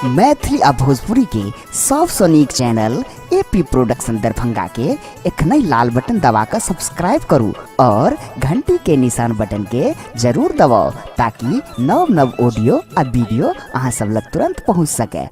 मैथिली आ भोजपुरी के सबसे नीक चैनल एपी प्रोडक्शन दरभंगा के एखने लाल बटन दबाकर सब्सक्राइब करू और घंटी के निशान बटन के जरूर दबाओ ताकि नव नव ऑडियो आ वीडियो अहाँ सब लग तुरंत पहुंच सके।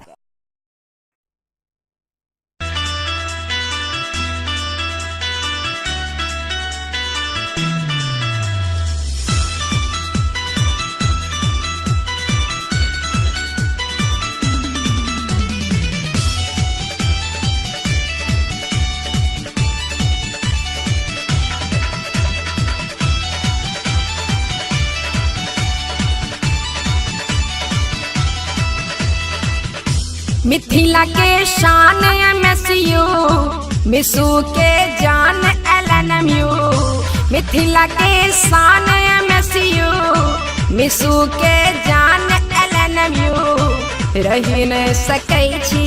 मिथिला के शान MSU मिसू के जान LNMU। मिथिला के शान MSU मिसू के जान LNMU। रही न सकै छी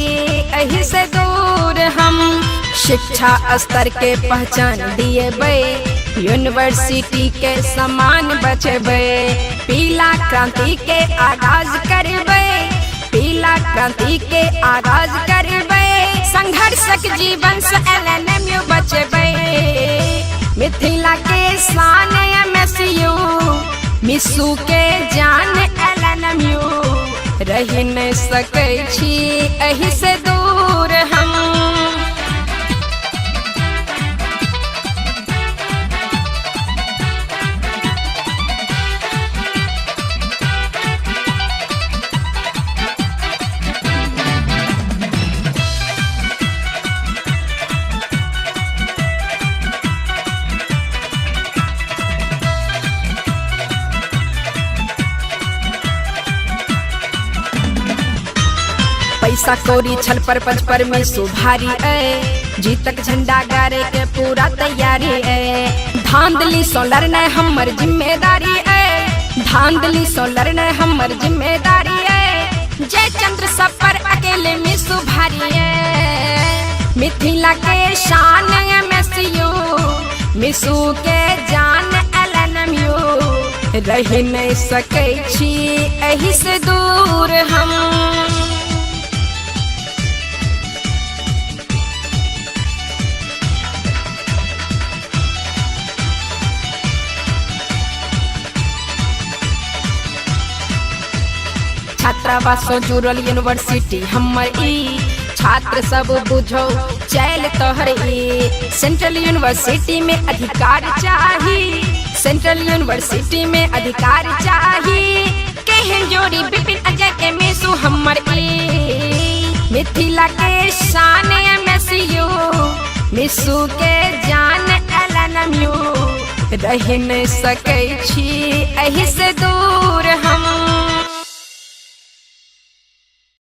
एही से दूर हम शिक्षा स्तर के पहचान दिएबै, यूनिवर्सिटी के समान बचेबै, पीला क्रांति के आगाज करबै, पीला क्रांति के आगाज करबै, संघर्षक जीवन से LNMU बचबै। मिथिला के शान MSU मिसू के जान LNMU। रही न सकै छी एही से दूर हम। पैसा कौड़ी छल पर पंच पर में सुभारी जीतक झंडा गारे के पूरा तैयारी धांधली सो लड़ना हमर जिम्मेदारी धांधली सो लड़ना हमर जिम्मेदारी जय चंद्र सब पर अकेले में सुभारी मिथिला के शान MSU मिसू के जान LNMU। रही न सकै छी एही से दूर हम। छात्रावासों जुड़ल यूनिवर्सिटी हमर ई छात्र सब बुझो चैल तोहर ई। सेंट्रल यूनिवर्सिटी में अधिकार चाही, सेंट्रल यूनिवर्सिटी में अधिकार चाही। केहन जोड़ी विपिन अजय के मिसू हमर ई। मिथिला के शान MSU मिसू के जान LNMU। रही न सकै छी एही से दूर